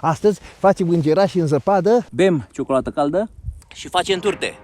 Astăzi facem îngerași în zăpadă, Bem ciocolată caldă și facem turte.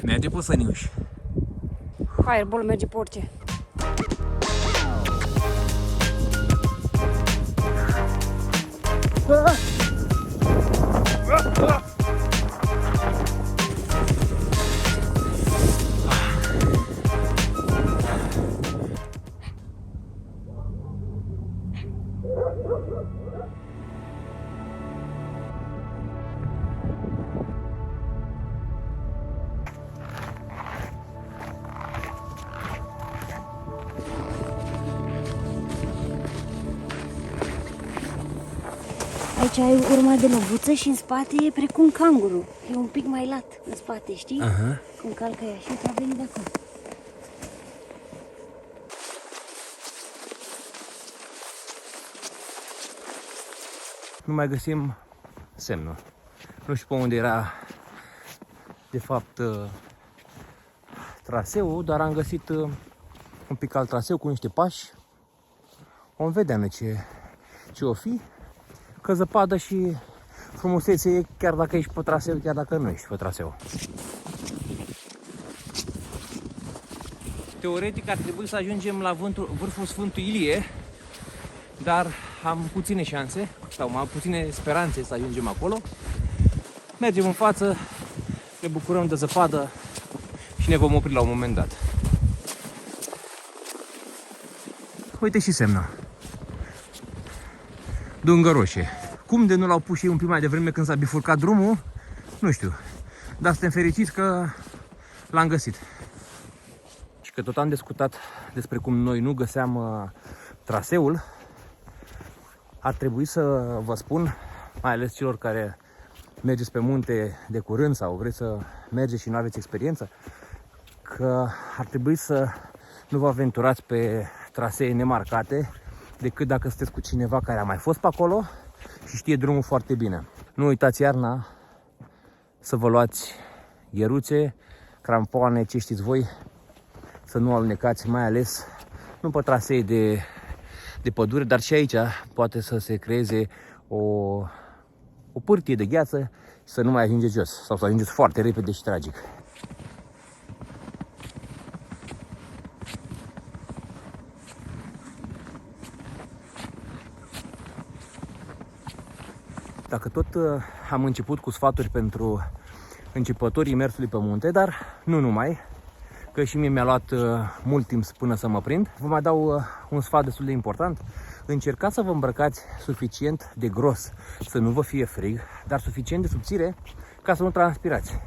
Merge pe săniuși. Fireball merge pe orice. Aici ai urma de lăbuță și în spate e precum canguru. E un pic mai lat în spate, știi? Când calcă ea și uite, a venit de acolo. Nu mai găsim semnul. Nu știu pe unde era de fapt traseul, dar am găsit un pic alt traseu cu niște pași. Vom vedea noi ce o fi. Că zăpadă și frumusețe e chiar dacă ești pe traseu, chiar dacă nu ești pe traseu. Teoretic ar trebui să ajungem la vârful Sfântul Ilie, dar am puține șanse, sau mai puține speranțe să ajungem acolo. Mergem în față, ne bucurăm de zăpadă și ne vom opri la un moment dat. Uite și semnul. Dungă roșie. Cum de nu l-au pus și un pic mai devreme când s-a bifurcat drumul, nu știu. Dar suntem fericiți că l-am găsit. Și că tot am discutat despre cum noi nu găseam traseul, ar trebui să vă spun, mai ales celor care mergeți pe munte de curând sau vreți să mergeți și nu aveți experiență, că ar trebui să nu vă aventurați pe trasee nemarcate, decât dacă sunteți cu cineva care a mai fost pe acolo și știe drumul foarte bine. Nu uitați iarna să vă luați gheruțe, crampoane, ce știți voi, să nu alunecați, mai ales nu pe trasee de pădure, dar și aici poate să se creeze o pârtie de gheață și să nu mai ajungeți jos sau să ajungeți foarte repede și tragic. Dacă tot am început cu sfaturi pentru începătorii mersului pe munte, dar nu numai, că și mie mi-a luat mult timp până să mă prind, vă mai dau un sfat destul de important. Încercați să vă îmbrăcați suficient de gros, să nu vă fie frig, dar suficient de subțire ca să nu transpirați.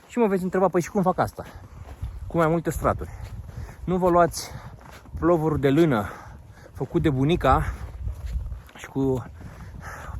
Și mă veți întreba, păi și cum fac asta? Cu mai multe straturi. Nu vă luați plovuri de lână făcut de bunica și cu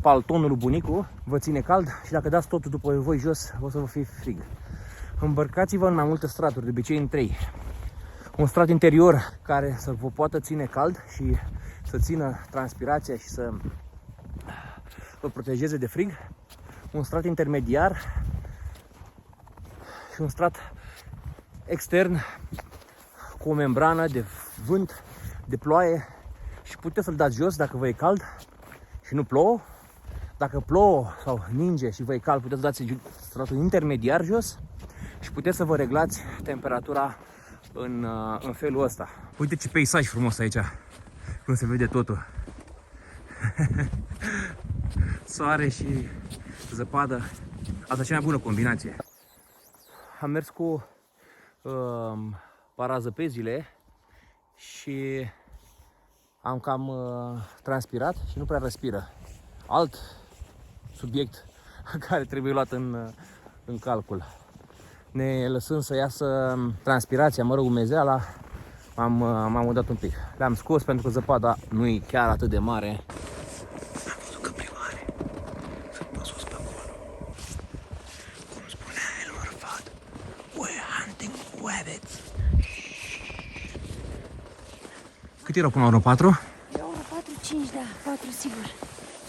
paltonul lui bunicul, vă ține cald și dacă dați totul după voi jos, o să vă fie frig. Îmbărcați-vă în mai multe straturi, de obicei în 3. Un strat interior care să vă poată ține cald și să țină transpirația și să vă protejeze de frig. Un strat intermediar și un strat extern cu o membrană de vânt, de ploaie și puteți să-l dați jos dacă vă e cald și nu plouă. Dacă plouă sau ninge și vă e cald, puteți să dați stratul intermediar jos și puteți să vă reglați temperatura în felul ăsta. Uite ce peisaj frumos aici, cum se vede totul. Soare și zăpadă, asta e cea mai bună combinație. Am mers cu parazăpezile și am cam transpirat și nu prea respiră. Alt subiect care trebuie luat în calcul. Ne lăsând să iasă transpirația, mă rog, umezeala, m-am udat un pic. Le-am scos pentru că zăpada nu e chiar atât de mare. Am văzut că primare. Sunt pe sus pe acolo. Cum spunea Elmer Fudd, we're hunting web. vedeți. Cât erau până la urmă? 4? Erau 4-5, da, 4 sigur.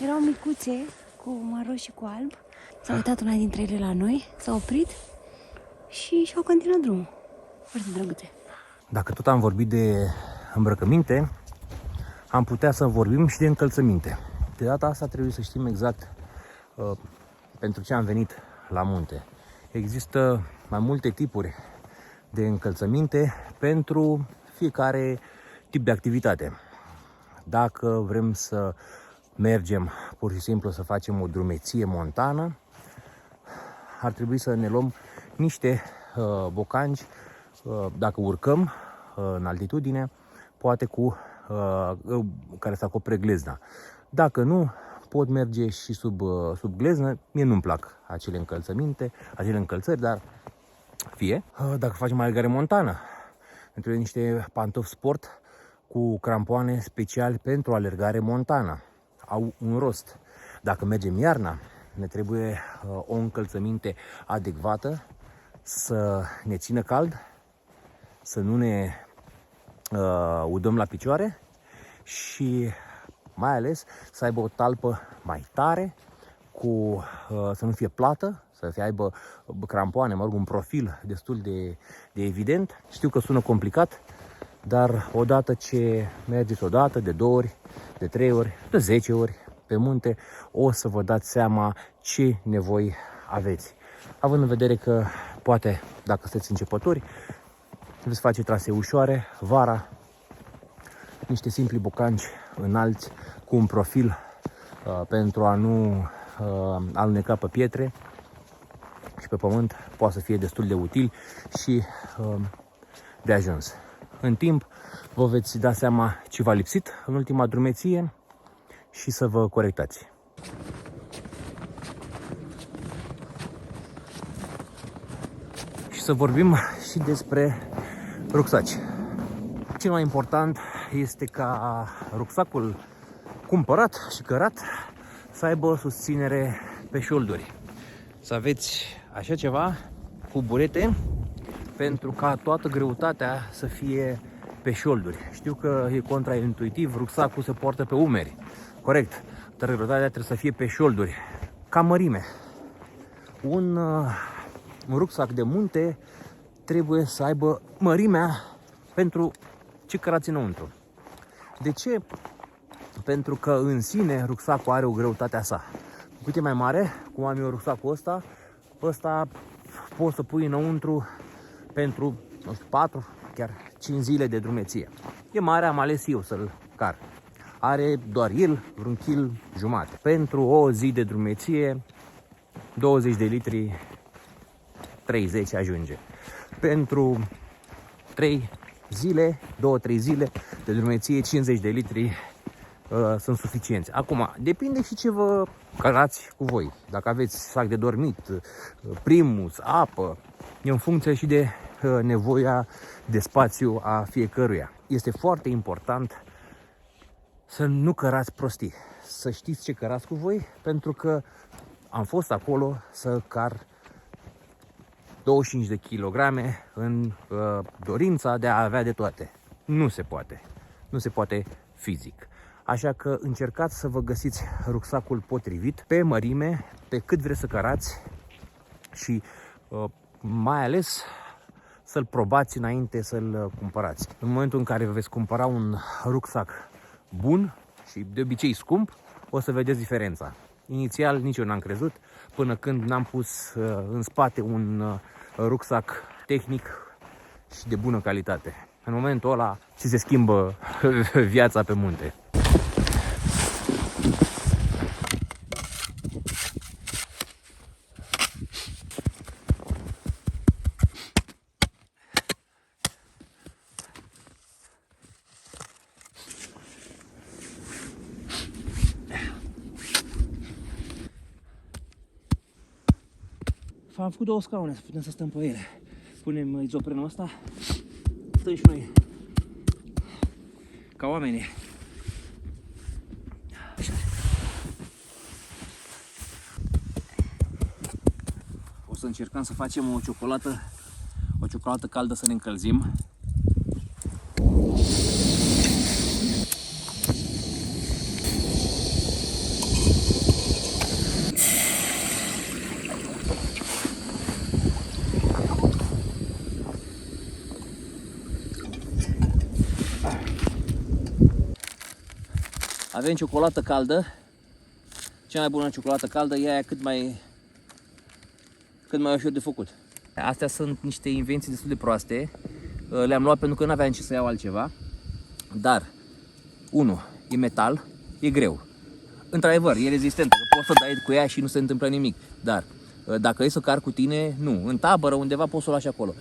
Erau micuțe, cu maro și cu alb. S-a uitat una dintre ele la noi, s-a oprit și și-au continuat drumul. Foarte drăguțe. Dacă tot am vorbit de îmbrăcăminte, am putea să vorbim și de încălțăminte. De data asta trebuie să știm exact pentru ce am venit la munte. Există mai multe tipuri de încălțăminte pentru fiecare tip de activitate. Dacă vrem să mergem pur și simplu să facem o drumeție montană, ar trebui să ne luăm niște bocanci, dacă urcăm în altitudine, poate cu care să acopere glezna. Dacă nu, pot merge și sub gleznă. Mie nu-mi plac acele încălțări, dar fie. Dacă facem alergare montană, ne trebuie niște pantofi sport cu crampoane speciali pentru alergare montană. Au un rost. Dacă mergem iarna, ne trebuie o încălțăminte adecvată să ne țină cald, să nu ne udăm la picioare și mai ales să aibă o talpă mai tare, să nu fie plată, să aibă crampoane, un profil destul de evident. Știu că sună complicat, dar odată ce mergeți odată, de 2 ori, de 3 ori, de 10 ori pe munte, o să vă dați seama ce nevoi aveți. Având în vedere că poate, dacă sunteți începători, veți face trasee ușoare, vara, niște simpli bocanci înalți cu un profil pentru a nu aluneca pe pietre și pe pământ, poate să fie destul de util și de ajuns. În timp vă veți da seama ce v-a lipsit în ultima drumeție și să vă corectați. Și să vorbim și despre rucsaci. Cel mai important este ca rucsacul cumpărat și cărat să aibă susținere pe șolduri. Să aveți așa ceva cu burete pentru ca toată greutatea să fie pe șolduri. Știu că e contraintuitiv, rucsacul se poartă pe umeri. Corect, dar greutatea trebuie să fie pe șolduri. Ca mărime. Un rucsac de munte trebuie să aibă mărimea pentru ce cărați înăuntru. De ce? Pentru că în sine rucsacul are o greutate a sa. Cu cât e mai mare, cum am eu rucsacul ăsta poți să pui înăuntru pentru, 4, chiar 5 zile de drumeție. E mare, am ales eu să-l car. Are doar el vreun kil jumate. Pentru o zi de drumeție, 20 de litri, 30 ajunge. Pentru 3 zile, 2-3 zile de drumeție, 50 de litri sunt suficienți. Acum, depinde și ce vă cărați cu voi. Dacă aveți sac de dormit, primus, apă, e în funcție și de nevoia de spațiu a fiecăruia. Este foarte important să nu cărați prostii, să știți ce cărați cu voi, pentru că am fost acolo să car 25 de kilograme în dorința de a avea de toate. Nu se poate. Nu se poate fizic. Așa că încercați să vă găsiți rucsacul potrivit, pe mărime, pe cât vreți să cărați și mai ales să-l probați înainte să-l cumpărați. În momentul în care vă veți cumpăra un rucsac bun și de obicei scump, o să vedeți diferența. Inițial nici eu n-am crezut, până când n-am pus în spate un rucsac tehnic și de bună calitate. În momentul ăla ți se schimbă viața pe munte. Am făcut 2 scaune să putem să stăm pe ele. Punem izoprenul ăsta, stăm și noi ca oamenii. O să încercăm să facem o o ciocolată caldă să ne încălzim. Avem ciocolată caldă. Cea mai bună ciocolată caldă e aia cât mai ușor de făcut. Astea sunt niște invenții destul de proaste. Le-am luat pentru că nu aveam ce să iau altceva. Dar, 1. E metal, e greu. Într-adevăr, e rezistentă, că poți să dai cu ea și nu se întâmplă nimic. Dar, dacă e să car cu tine, nu. În tabără, undeva, poți să o lași acolo.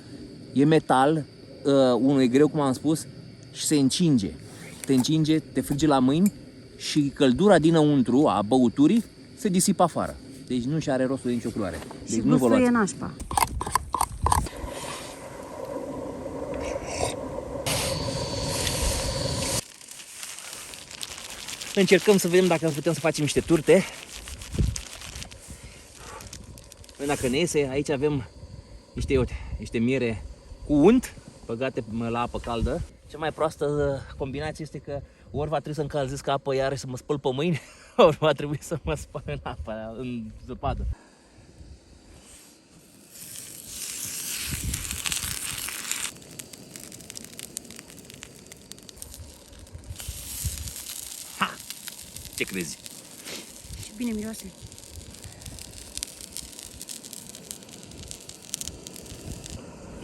E metal, 1. E greu, cum am spus, și se încinge. Te încinge, te frige la mâini și căldura dinăuntru a băuturii se disipă afară. Deci nu și are rostul de nicio culoare. Deci Și nu vă gustul e luați. nașpa. Încercăm să vedem dacă putem să facem niște turte. Dacă ne iese, aici avem niște miere cu unt băgate la apă caldă. Cea mai proastă combinație este că ori va trebui să încălzesc apă iarăși să mă spăl pe mâini, ori va trebui să mă spăl în apă, în zăpadă. Ha! Ce crezi? Și bine miroase.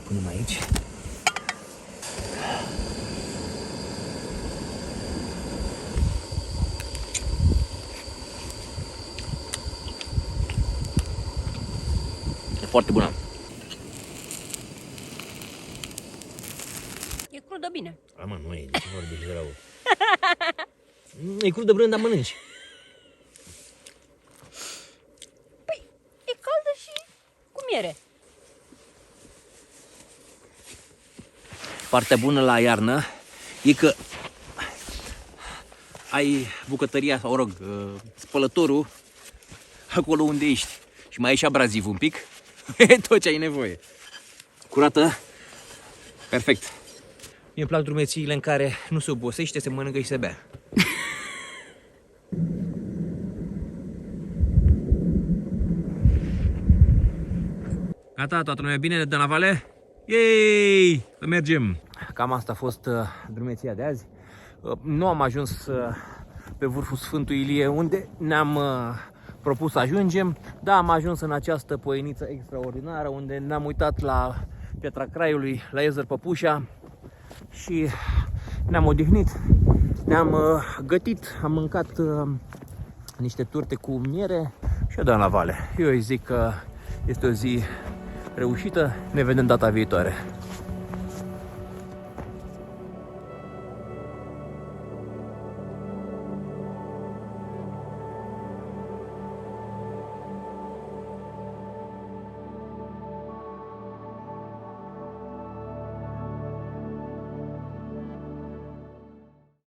Punem aici. E foarte bună. E crudă bine. Mă, nu e, de ce vorbești de rău? E crudă brânda, mănânci. Păi, e caldă și cu miere. Partea bună la iarnă e că ai bucătăria, sau, spălătorul acolo unde ești. Și mai ai și abraziv un pic. E tot ce ai nevoie. Curată, perfect. Mie îmi plac drumețiile în care nu se obosește, se mănâncă și se bea. Gata, toată lumea bine, ne dăm la vale? Yay! Mergem! Cam asta a fost drumeția de azi. Nu am ajuns pe vârful Sfântului Ilie, unde ne-am propus să ajungem, dar am ajuns în această poieniță extraordinară, unde ne-am uitat la Piatra Craiului, la Iezer Păpușa și ne-am odihnit, ne-am gătit, am mâncat niște turte cu miere și o dăm la vale. Eu îi zic că este o zi reușită, ne vedem data viitoare.